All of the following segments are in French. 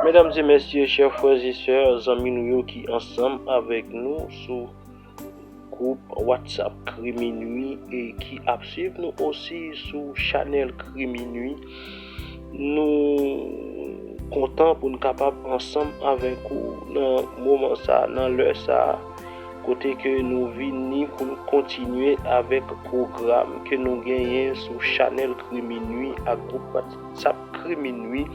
Mesdames et messieurs, chers frères et sœurs, amis nous qui ensemble avec nous sur groupe WhatsApp Cri Minuit et qui suivent nous aussi sur channel Cri Minuit. Nous comptons pour nous capables ensemble avec vous dans le moment ça, dans l'heure ça, côté que nous venons pour nous continuer avec le programme que nous gagnons sur channel Cri Minuit à groupe WhatsApp Cri Minuit.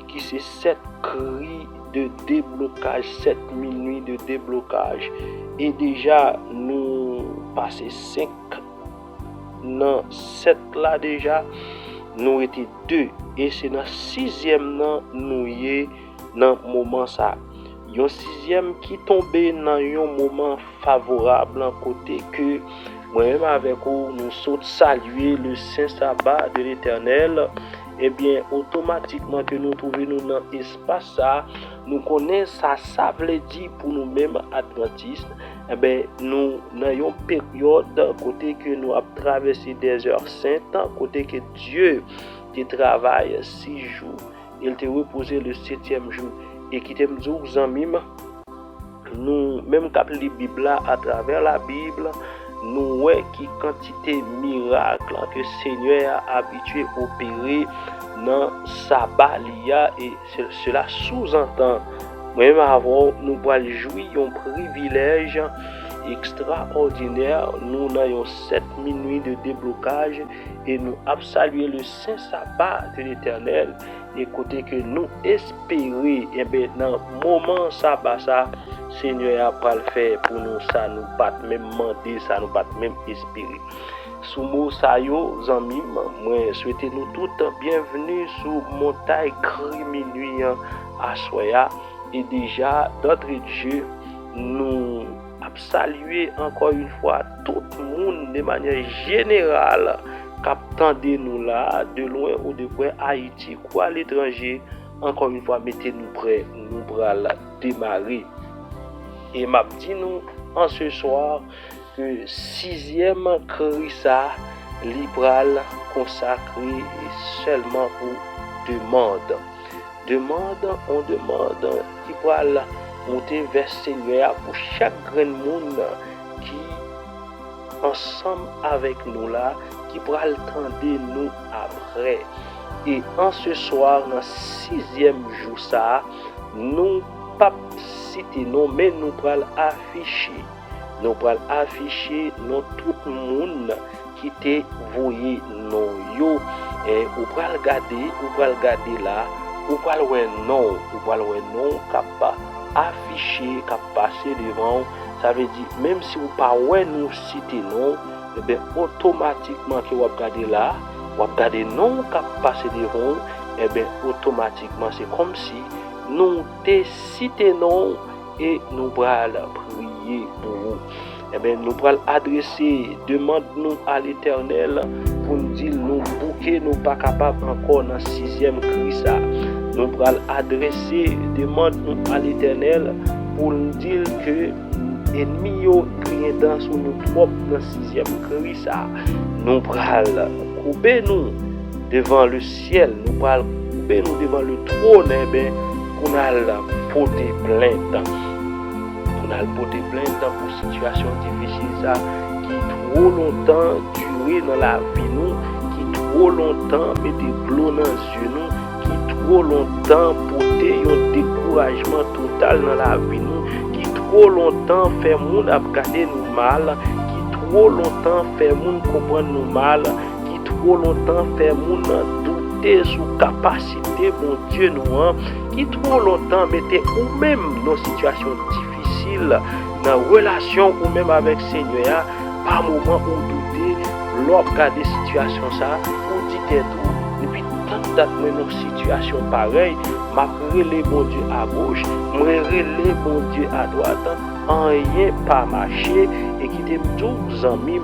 Qui c'est 7 cris de déblocage, 7 minuits de déblocage. Et déjà, nous passons 5 dans 7 là déjà, nous étions 2. Et c'est dans 6e nan nous y dans moment ça. Yon 6e qui tombé dans un moment favorable en côté que moi-même avec vous, nous saute saluer le Saint Sabbat de l'Éternel. Eh bien, automatiquement que nous trouvons dans l'espace ça, nous connaissons ça veut dire pour nous-mêmes adventistes. Eh bien, nous avons une période côté que nous avons traversé des heures saintes, côté que Dieu qui travaille 6 jours, il te reposé le 7e jour et qui te dit aux amis, nous même quand la Bible à travers la Bible, nous voyons qui quantité miracle que le Seigneur a habitué à opérer dans sabbat et cela sous-entend même avant nous pouvons jouir un privilège extraordinaire. Nous avons 7 minuits de déblocage et nous avons salué le Saint Sabbat de l'Éternel et côté que nous espérons et bien dans le moment sabbat ça Seigneur a pas le faire pour nous, ça nous pas même demander, ça nous pas même espérer. Sous mot ça yo amis, moi souhaitez nous toutes bienvenue sur montagne Cri Minuit à Soya et déjà d'entrée de jeu nous saluer encore une fois tout le monde de manière générale qui nous là de loin ou de près Haïti ou à l'étranger. Encore une fois mettez-nous prêts, nous bras démarrer. Et m'a dit nous en ce soir que 6e cri ça libéral consacré seulement pour demande. On demande qui va monter vers Seigneur pour chaque grand monde qui ensemble avec nous là qui va attendre nous après. Et en ce soir dans 6e jour ça nous pas citer non mais nous allons afficher non tout le monde qui te voyé non yo et ou va regarder là ou va le non capable afficher capable passer devant. Ça veut dire même si vous pas ouais nous citer non et bien automatiquement que vous regardez là vous regardez non capable passer devant et bien automatiquement c'est comme si nous te cité non et nous allons prier pour vous. Eh bien, nous allons adresser, demande-nous à l'Éternel pour nous dire nous bouquer, nous pas capables encore dans 6e cri ça. Nous allons adresser, demande-nous à l'Éternel pour nous dire que l'ennemi yo crié dans sur nous trop dans 6e cri ça. Nous allons couper nous devant le ciel, nous allons couper nous devant le trône, eh bien, pour nous porter plainte. Pour situation difficile ça qui trop longtemps duré dans la vie nous, qui trop longtemps mettait l'eau dans yeux nous, qui trop longtemps porter un découragement total dans la vie nous, qui trop longtemps fait monde regarder nous mal, qui trop longtemps fait monde comprendre nous mal, qui trop longtemps fait monde douter sur capacité mon Dieu nous, qui trop longtemps mettait ou même nos situations difficiles dans relation ou même avec Seigneur, par moment où douter, lors de des situations ça, ou dit tout, depuis tant de date dans situation pareille, m'a relé bon Dieu à gauche, m'a relé bon Dieu à droite, en rien pas marché et qui te tous amis,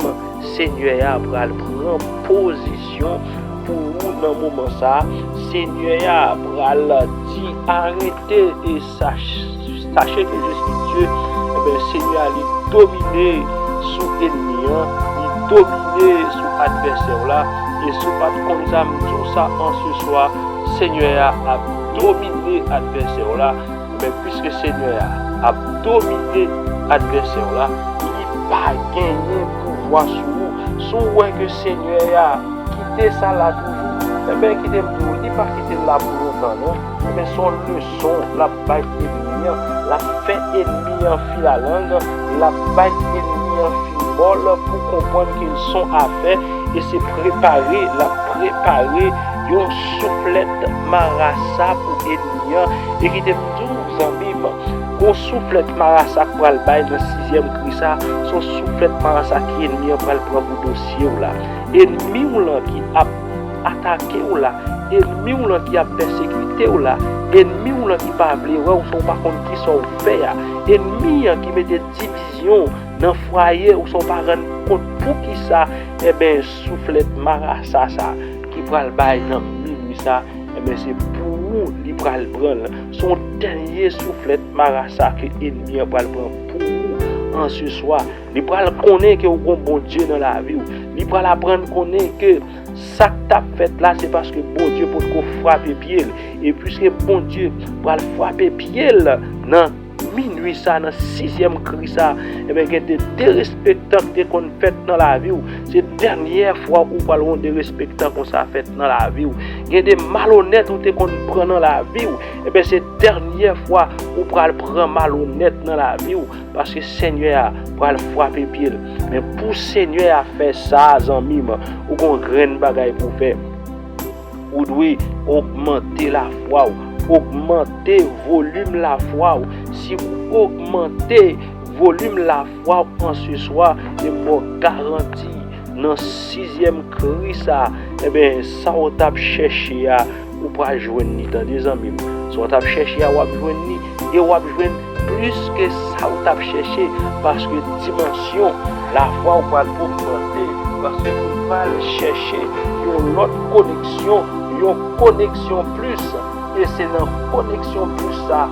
Seigneur va prendre position pour vous dans le moment ça, Seigneur va dire arrêtez et sachez que je suis Dieu. Eh bien, Seigneur, il domine sous l'ennemi, il domine sous l'adversaire là, et sous pas comme ça, tout ça en ce soir, Seigneur a dominé adversaire là, mais puisque Seigneur a dominé adversaire là, il pas gagné pouvoir sur nous. Soit que Seigneur a quitté ça là toujours, eh bien quitter tout, il pas quitter là pour longtemps non. Eh bien son leçon, la baille ennemi, la fait ennemi en fil à langue, la baille ennemi en fil bol pour comprendre qu'ils sont à faire et c'est préparer yon soufflette marassa pour ennemi et qui te tout en bim on soufflette marassa pour le bail dans 6e crissa son soufflette marassa qui ennemi pour le prendre dossier ou là ennemi ou là qui a attaqué ou là ennemi ou là qui a persécuté ou là ennemi ou là qui pas vle ou sont pas contre qui sont fait ennemi qui mettait division dans foyer ou sont pas rendre compte pour qui ça eh ben soufflette marassa ça qui pral bail dans minuit ça eh ben c'est pour nous li pral prendre son dernier soufflette marassa que ennemi pral prendre pour nous en ce soir li pral connaître que au bon Dieu dans la vie li pral apprendre connaître que ça que t'as fait là c'est parce que bon Dieu pour qu'on frappe pied et puisque bon Dieu pral frapper pied dans minuit ça dans 6e cri ça et bien il y a des respectants qu'on fait dans la vie c'est dernière fois où parlons de respectants qu'on ça fait dans la vie il y a des malhonnêtes qu'on prend dans la vie et bien c'est dernière fois où prend malhonnête dans la vie parce que Seigneur va le frapper pied mais pour Seigneur à faire ça amis ou qu'on graine bagaille pour faire ou doit augmenter la foi augmenter volume la foi si vous augmentez volume la foi en ce soir et pour garantir dans 6e cri ça eh bien ça on t'a cherché à ou pas joindre dans des amis so on t'a cherché à joindre et on va joindre plus que ça on t'a cherché parce que dimension la foi on va augmenter parce que on va chercher une autre connexion plus et c'est dans connexion plus ça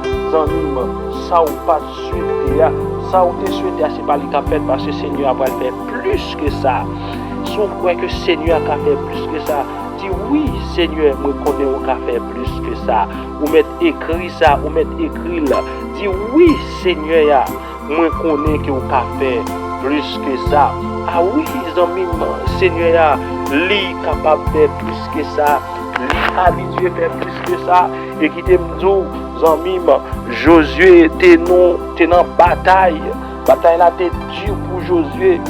ça ou pas souhaité ça ou te souhaité c'est pas le capet parce que Seigneur va faire plus que ça si on croit que Seigneur a fait plus que ça dis oui Seigneur moi connais on a fait plus que ça ou mettre écrit ça ou mettre écrit là dis oui Seigneur moi connais que on a fait plus que ça ah oui amis Seigneur lui capable de faire plus que ça habitué faire plus que ça et qui te dit amis Josué était dans bataille là était dur pour Josué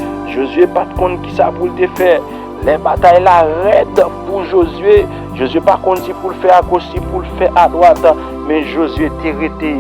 pas de compte qui ça pour te faire les batailles là raide pour Josué pas compte si pour le faire à gauche si pour le faire à droite mais Josué t'es resté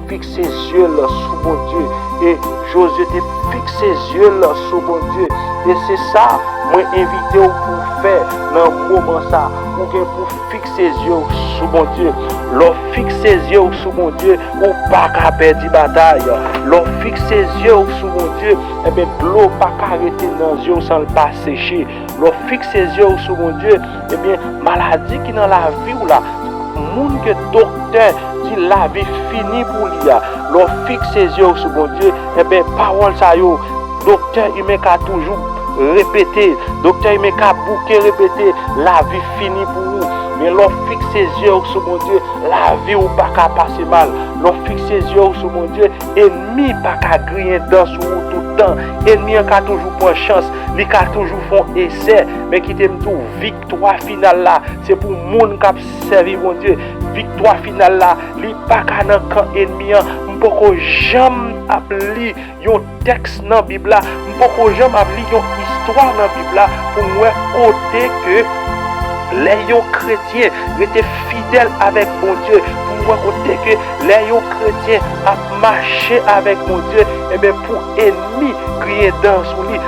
fixé ses yeux sur mon Dieu et Josué t'es fixé ses yeux sur mon Dieu et c'est ça moi invité pour faire dans le moment ça ou pour fixer ses yeux sur mon Dieu l'on fixe ses yeux sur mon Dieu ou pas qu'à perdre bataille l'on fixe ses yeux sur mon Dieu et bien l'eau pas qu'à arrêter dans les yeux sans le pas sécher l'on fixe ses yeux sur mon Dieu et bien maladie qui dans la vie ou là monde que docteur dit la vie finie pour lui l'on fixe ses yeux sur mon Dieu et bien parole ça yo docteur il met qu'à toujours répéter docteur il met qu'à bouquer répéter la vie finie pour vous mais l'on fixe ses yeux sur mon Dieu la vie ou pas qu'à passer mal l'on fixe ses yeux sur mon Dieu ennemi pas qu'à griller dans sur tout le temps ennemi a toujours pour chance il a toujours font essai mais qui t'aime tout victoire finale là c'est pour monde qui servi mon Dieu victoire finale là il pas qu'à dans camp ennemi m'poko jamais appli yon texte dans Bible là m'poko jamais appli yon histoire dans Bible là pour moi côté que les chrétiens étaient fidèles avec mon Dieu pour moi côté que les chrétiens a marché avec mon Dieu et bien pour ennemi crier dans son lit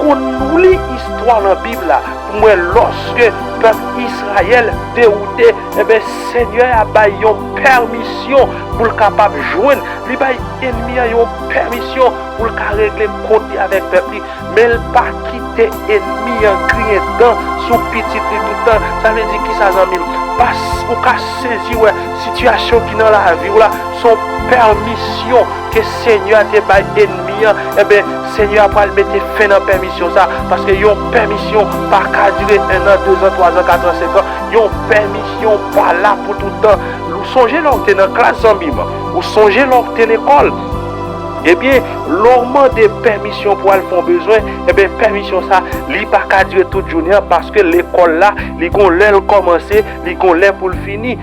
nous lit histoire dans la Bible là pour moi lorsque peuple Israël dérouté et bien Seigneur a baillé une permission pour le capable joindre lui baille ennemi a une permission pour le régler compte avec peuple mais il pas quitter ennemi en crier dans sous petit tout le temps ça veut dire qui ça amis parce qu'on a saisi ouais situation qui dans la vie là son permission que Seigneur te baille ennemi hein, eh bien, Seigneur va le mettre fin dans la permission ça, parce que yon permission pas qu'à durer 1 an, 2 ans, 3 ans, 4 ans, 5 ans, yon permission pas là pour tout le temps. Vous songez lorsque tu es dans la classe en bim, vous songez lorsque tu es à l'école. Eh bien, l'orment des permissions pour aller faire besoin, eh bien, permission ça, li pas qu'à durer toute journée parce que l'école là, li gon l'air commencer, li gon l'air pour le finir.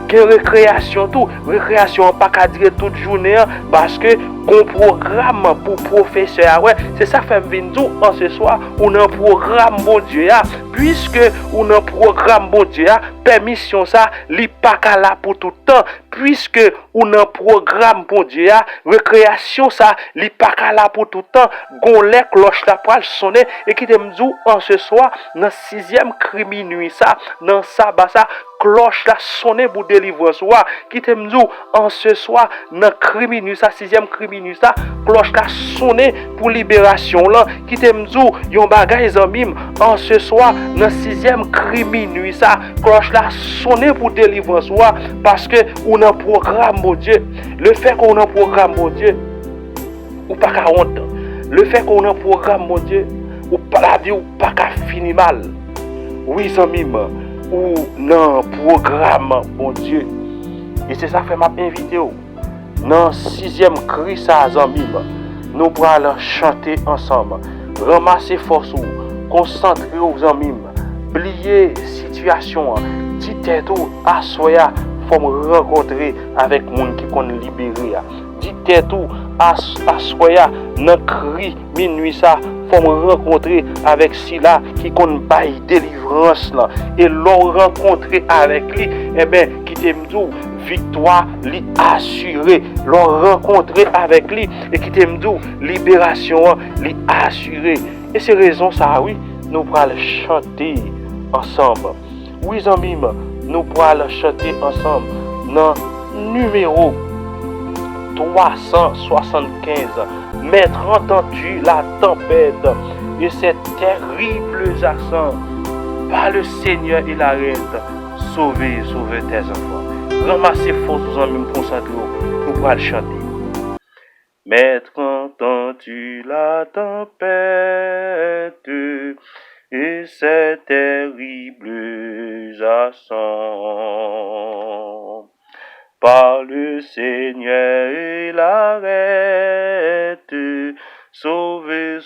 Quelle récréation tout, récréation pas qu'à durer toute journée parce que un programme pour professeur, ouais, c'est ça fait venir en ce soir, on a un programme bon Dieu, puisque on a un programme bon Dieu, permission ça, li pas qu'à là pour tout le temps, puisque on a un programme bon Dieu, récréation ça, li pas qu'à là pour tout le temps, gon les cloche la poil sonner et qui te m'dou en ce soir dans 6e cri minuit ça, dans sabbat ça, cloche la sonner pour délivrance wa, qui te m'dou en ce soir dans cri minuit ça, 6e cri minuit ça, cloche la sonner pour libération là, qui te m'dou yon bagay zanmim en ce soir dans 6e cri minuit ça, cloche la sonner pour délivrance wa, parce que on a un programme mon Dieu. Le fait qu'on a un programme mon Dieu, ou pas qu'à honte. Le fait qu'on a un programme mon Dieu, ou pas la vie ou pas qu'à finir mal. Oui zanmim, ou non programme mon Dieu. Et c'est ça fait m'a invité dans 6e cri ça zanmim. Nous pour aller chanter ensemble. Ramasser force ou concentrer aux zanmim. Oublier situation, dit tête ou assoya. Faut me rencontrer avec moun qui qu'on libéré. Dit tête ou assoya dans cri minuit ça. Faut me rencontrer avec Sila qui qu'on bail délivrance là. Et l'on rencontrer avec lui, eh ben qui t'aime tout victoire li assurée. L'on rencontrer avec lui et qui t'aime tout libération li assurée. Et c'est raison ça oui, nous pourrons chanter ensemble. Oui zanmim, nous pourrons chanter ensemble dans numéro 375. Maître, entends-tu la tempête et ces terribles accents? Par le Seigneur il arrête. Sauvez tes enfants. Ramassez force aux amis, concentrez nous pourrons chanter. Maître, entends-tu la tempête et ces terribles accents? Par le Seigneur il arrête. Sauvez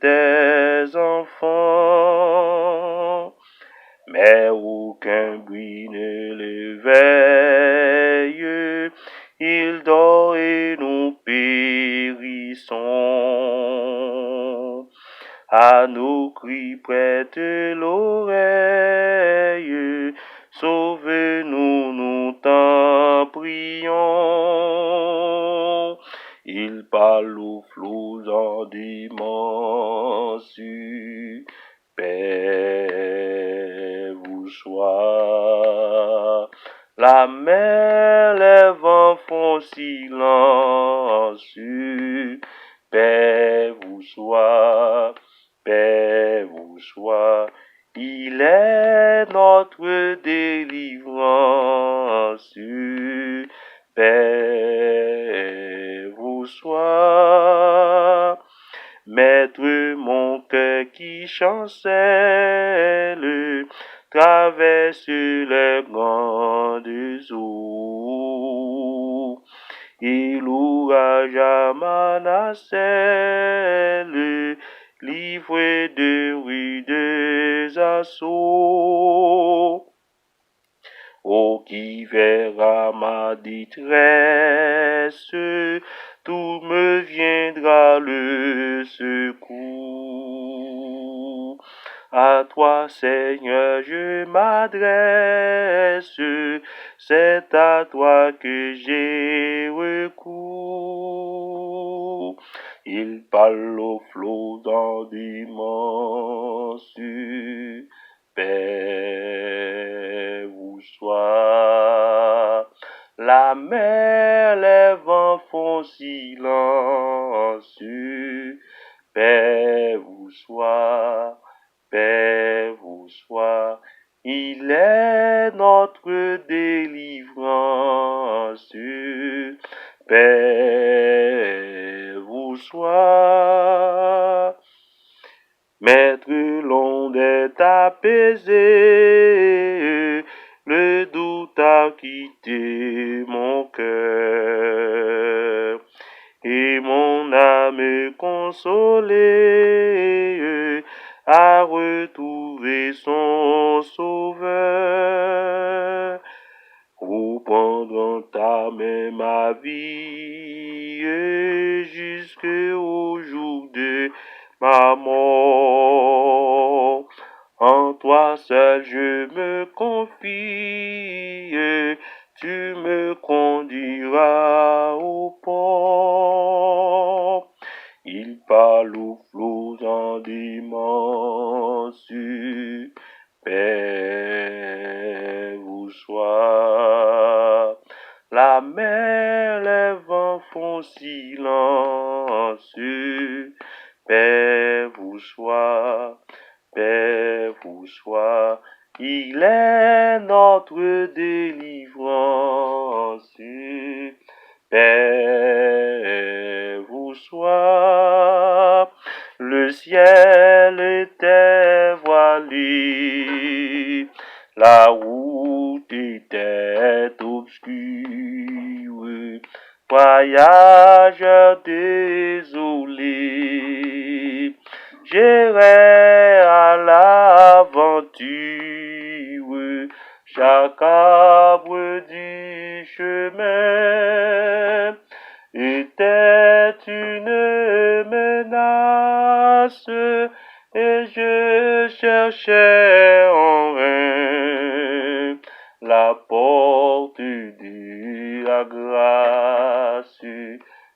tes enfants. Mais aucun bruit ne l'éveille. Il dort et nous périssons. À nos cris prête l'oreille. Sauve-nous, nous t'en prions. Il parle aux flots en d'immenses. Paix vous soit. La mer, les vents font silence. Paix vous soit. Paix vous soit. Il est notre délivrance. Paix vous soit. Maître, mon cœur qui chancelle traverse les grandes eaux. Et l'orage à ma nacelle livré de rudes assauts. Oh, qui verra ma détresse, tout me viendra le secours. À toi, Seigneur, je m'adresse, c'est à toi que j'ai recours. Il parle aux flots dans d'immenses. Paix vous soit. La mer, les vents font silence. Paix vous soit. Paix vous soit. Il est notre délivrance. Paix vous monde est apaisé, le doute a quitté mon cœur, et mon âme consolée a retrouvé son sauveur. Reprendre ta main ma vie jusqu'au jour de ma mort. En toi seul je me confie, tu me conduiras au port. Il parle aux flots en d'immenses, paix vous soit. La mer, les vents font silence, paix vous soit, paix vous soit. Il est notre délivrance, paix vous soit. Le ciel était voilé, la route était obscure, voyageur désolé, j'irai à l'aventure, chaque arbre du chemin était une menace, et je cherchais en vain la porte de la grâce,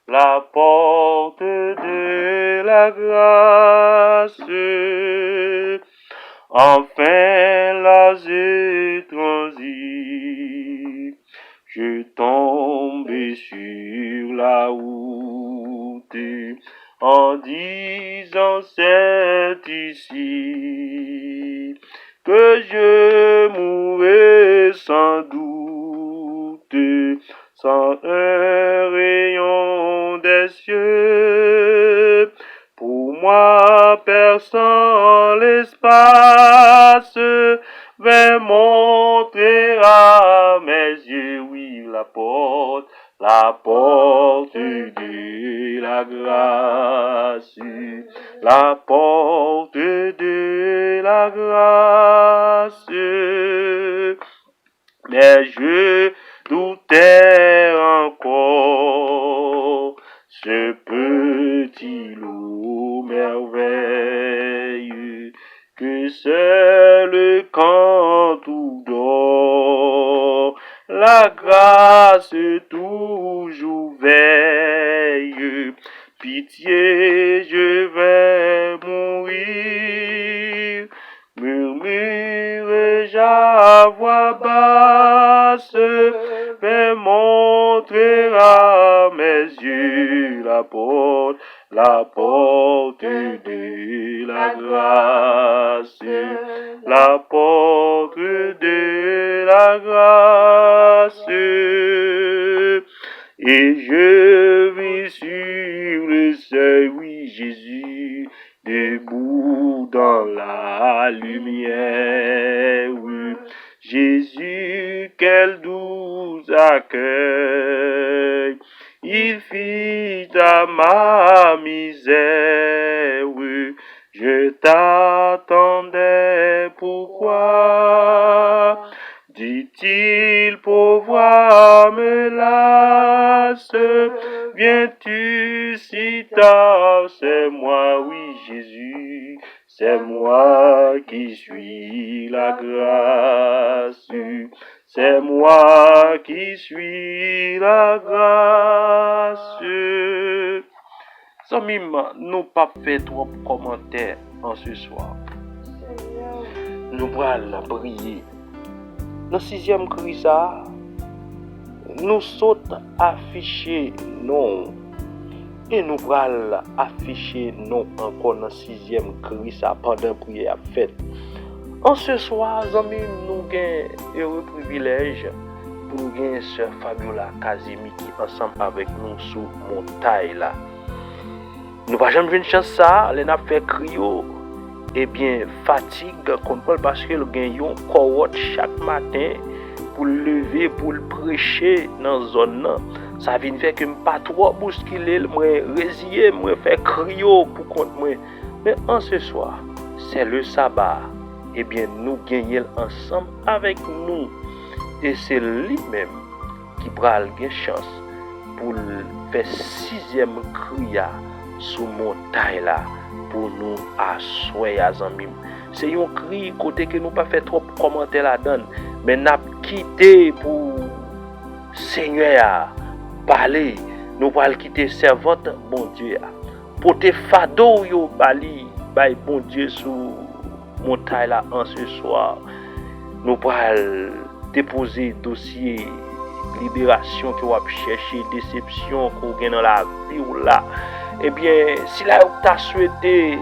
la porte de la grâce. Enfin là j'ai transi, je tombe sur la route en disant c'est ici que je mourrai sans doute, sans un rayon des cieux, pour moi perçant l'espace, vais montrer à mes yeux, oui, la porte de la grâce, la porte de la grâce. Mais je doutais encore, ce petit loup merveille, que seul quand tout dort, la grâce toujours veille. Pitié, je vais mourir, murmure-je à voix basse, vais montrer à mes yeux la porte de la grâce, la porte de la grâce. Et je vis sur le seuil, oui, Jésus, debout dans la lumière, oui. Jésus, quel doux accueil il fit à ma misère, oui. Je t'attendais, pourquoi? Dit-il, pauvre me lasse, viens-tu si tard? C'est moi, oui, Jésus, c'est moi qui suis la grâce, c'est moi qui suis la grâce. Samim, nous pas fait trop commentaires en ce soir. Nous allons prier. Dans le 6e cri ça, nous sautons afficher non. Et nous allons afficher non encore dans le 6e cri ça pendant la prière faite. En ce soir, amis, nous avons un heureux privilège pour nous gagner sœur Fabiola Kazimi qui ensemble avec nous sous montagne là. Nous pas jamais une chance ça, les n'a fait crier. fatigue contre parce que le gagnant corps chaque matin pour lever pour le prêcher dans zone là. Ça vient faire que pas trop bousculer, moi résilier, moi faire crier pour contre moi. Mais en ce soir, c'est le sabbat. Nous gagnons ensemble avec nous. Et c'est lui-même qui prend la chance pour faire 6e cri sous montagne là pour nous asseoir à Zambim. C'est un cri côté que nous pas fait trop commentaires là-dedans, mais n'a quitté pour Seigneur parler, nous allons quitter servante bon Dieu. Porter fado yo bali bay bon Dieu sous montagne là en ce soir. Nous allons déposer dossier libération que vous chercher, déception qu'on gagne dans la vie ou là. Si là vous t'as souhaité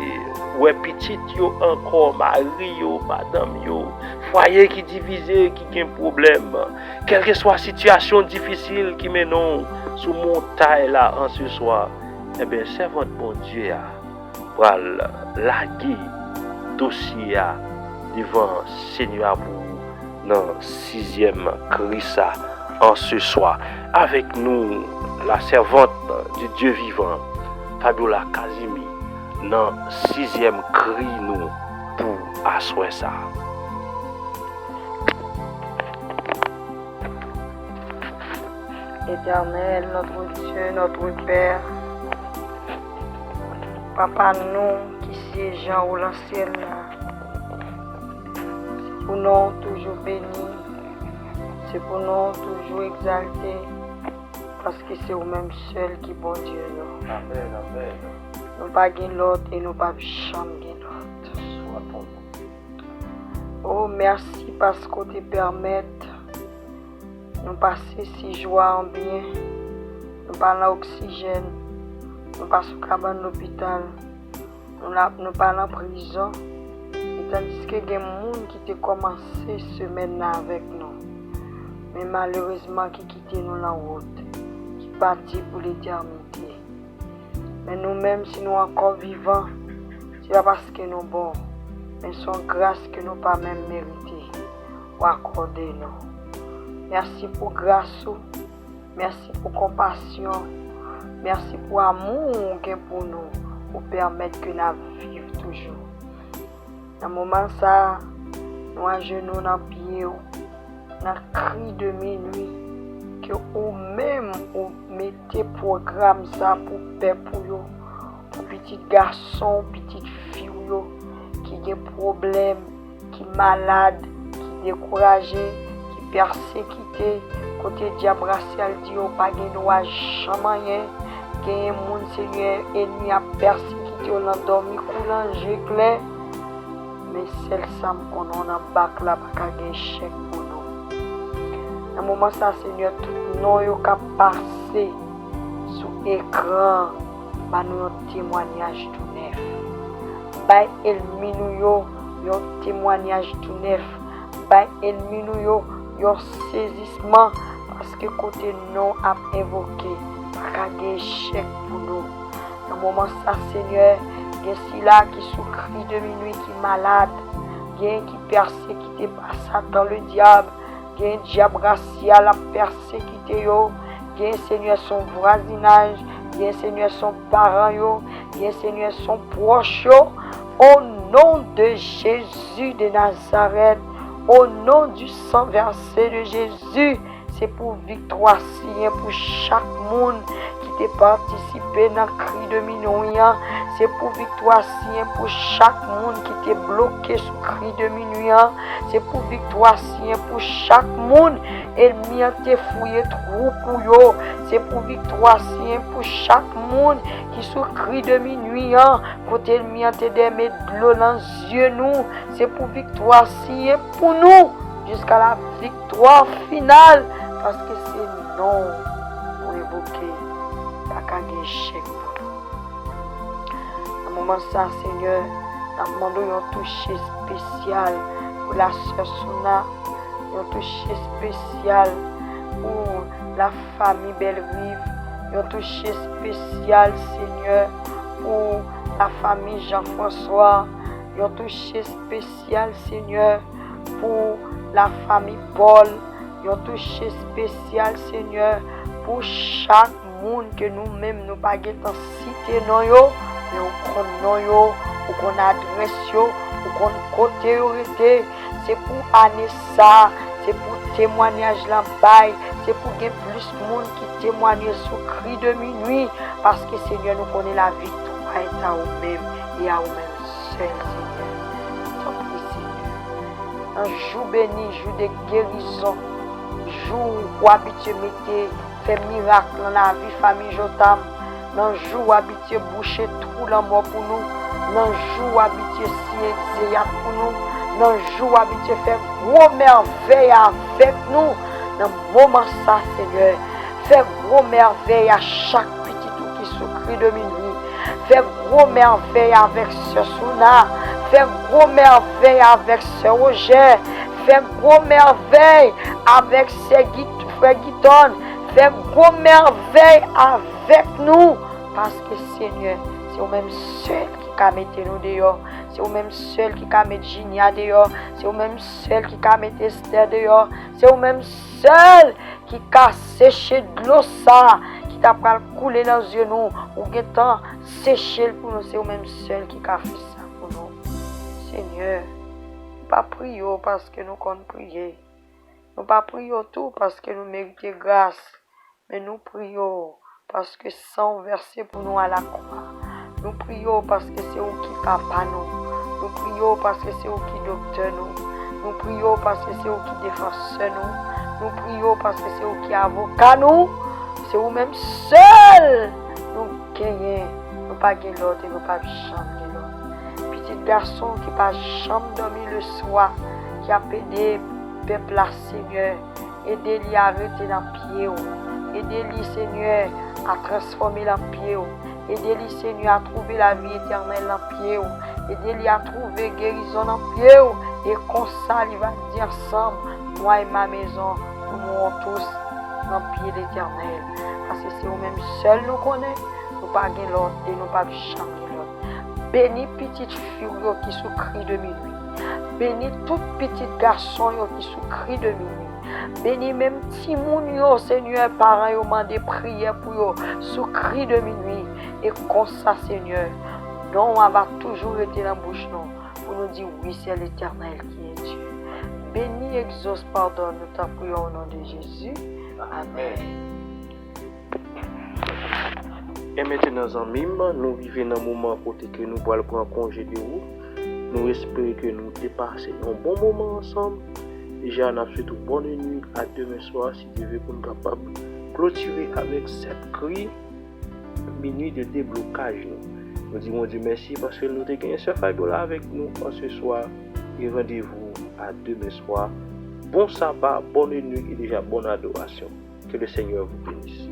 ouais petite yo encore mari yo madame yo foyer qui divisé qui a un problème, quelle que soit situation difficile qui mène sous montagne là en ce soir, servante bon Dieu pour laguer dossier devant Seigneur pour dans 6e cri en ce soir. Avec nous, la servante du Dieu vivant, Fabiola Kazimi, dans 6e cri nous pour asseoir ça. Éternel, notre Dieu, notre Père, Papa nous qui siège en haut dans le ciel c'est pour nous toujours bénis, c'est pour nous toujours exaltés, parce que c'est vous-même seul qui bon Dieu. Amen, amen. Nous ne pas gagner l'autre et nous ne pas jamais l'autre. Soit pour nous. Oh, merci parce qu'on te permet nous passer si joie en bien, nous pas dans l'oxygène, nous pas sous cabane d'hôpital, nous pas en prison, et tandis que il y a des gens qui ont commencé semaine avec nous, mais malheureusement qui quittent nous la route, qui partent pour l'éternité. Mais nous-mêmes, si nous encore vivants, c'est pas parce que nous bons, mais son grâce que nous pas même mérité ou accorder nous. Merci pour grâce, merci pour compassion, merci pour amour que pour nous, pour permettre que nous vivions toujours. Dans ce moment ça, nous à genoux dans le pied, dans le cri de minuit, que vous-même vous mettez programme ça pour père pour vous, pour petits garçons, petites filles qui ont des problèmes, qui sont malades, qui sont découragés, persécuté, côté diable racial dit au pas de droit jamais rien, moun Seigneur ennemi a persécuté on endormi coulant clair, mais celle ça qu'on on en bac là pas gagner chèque pour nous. Dans moment ça Seigneur tout non yo ka passer sur écran ba nous un témoignage tout neuf. Ba ennemi nous yo un témoignage tout neuf. Ba ennemi nous yo saisissement parce que côté non a invoqué pas de chèque pour nous. Dans le moment ça Seigneur, il y a si là qui souffre de minuit qui est malade, il y a qui persécuté par Satan le diable, il y a un diable racial a persécuté yo, il y a Seigneur son voisinage, il y a Seigneur son parent yo, il y a Seigneur son proche yo, au nom de Jésus de Nazareth. Au nom du sang versé de Jésus, c'est pour victoire signe pour chaque monde qui t'a participé dans le cri de minuit. C'est pour victoire signe pour chaque monde qui t'a bloqué sous le cri de minuit. C'est pour victoire signe pour chaque monde et mien t'a fouillé trop pour yo. C'est pour victoire signe pour chaque monde qui sous le cri de minuit. Côté le mien t'a démé de l'eau dans les yeux nous. C'est pour victoire signe pour nous jusqu'à la victoire finale. Parce que c'est non pour évoquer pas qu'à gagner chèque pour nous. À un moment ça, Seigneur, nous demandons un toucher spécial pour la sœur Sona, un toucher spécial pour la famille Belle-Rive, un toucher spécial, Seigneur, pour la famille Jean-François, un toucher spécial, Seigneur, pour la famille Paul. Un toucher spécial, Seigneur, pour chaque monde que nous-mêmes nous pas en cité non yo, mais on connaît yo, on adresse yo, on côté été. C'est pour année ça, c'est pour témoignage là bail, c'est pour qu'il y ait plus de monde qui témoigne sous cri de minuit, parce que Seigneur nous connaît la victoire est à nous-mêmes et à nous-mêmes seuls, Seigneur. Tant pis, Seigneur. Un jour béni, jour de guérison, jour où habitué mettre fait miracle dans la vie famille Jotam, dans jour où habitué boucher tout l'amour pour nous, dans jour où habitué si exéat pour nous, dans jour où habitué faire gros merveille avec nous, dans le moment ça, Seigneur, faire gros merveille à chaque petit tout qui souffre de minuit, faire gros merveille avec Sœur Souna, faire gros merveille avec Sœur Roger, faire gros merveille avec Frère Guiton, faire gros merveille avec nous, parce que Seigneur, c'est vous-même seul qui a mis nous dehors, c'est vous-même seul qui a mis Ginia dehors, c'est vous-même seul qui a mis Esther dehors, c'est vous-même seul qui a séché de l'eau ça, qui t'a couler dans les yeux nous, ou qui t'a séché pour nous, c'est vous-même seul qui a fait ça pour nous. Seigneur, pas prier parce que nous comptons prier. Nous pas prions tout parce que nous méritons grâce, mais nous prions parce que sang versé pour nous à la croix. Nous prions parce que c'est vous qui papa nous. Nous prions parce que c'est vous qui docteur nous. Nous prions parce que c'est vous qui défenseur nous. Nous prions parce que c'est vous qui avocat nous. C'est vous-même seul. Nous gagnons. Nous pas gagner l'autre et nous pas chambre l'autre. Petit garçon qui pas chambre dormir le soir, qui a aidé peuple là, Seigneur. Aidez-lui à arrêter dans pied. Aidez-lui, Seigneur, à transformer dans pied. Aidez-lui, Seigneur, à trouver la vie éternelle dans pied. Aidez-lui à trouver guérison dans pied. Et comme ça, il va dire ensemble, moi et ma maison, nous mourrons tous dans pied l'éternel. Parce que c'est nous-mêmes seuls nous connaissons. Nous ne pas gagner l'autre et nous ne pas changer l'autre. Bénis petite fille qui sous cri de minuit. Bénis tout petit garçon qui sous cri de minuit. Bénis même petit moun Seigneur, parents yo mandé prière pour yo sous cri de minuit. Et comme ça, Seigneur, non, on va toujours être dans la bouche non, pour nous dire oui, c'est l'Éternel qui est Dieu. Bénis, exauce, pardonne, nous t'en prions au nom de Jésus. Amen. Et maintenant, amis, nous vivons dans un moment côté que nous allons prendre congé de vous. Nous espérons que nous dépassons un bon moment ensemble. Déjà, nous souhaitons bonne nuit à demain soir si Dieu veut pour nous capables de clôturer avec cette cri minuit de déblocage. Nous disons Dieu merci parce que nous avons gagné ce Fagola avec nous en ce soir. Et rendez-vous à demain soir. Bon sabbat, bonne nuit et déjà bonne adoration. Que le Seigneur vous bénisse.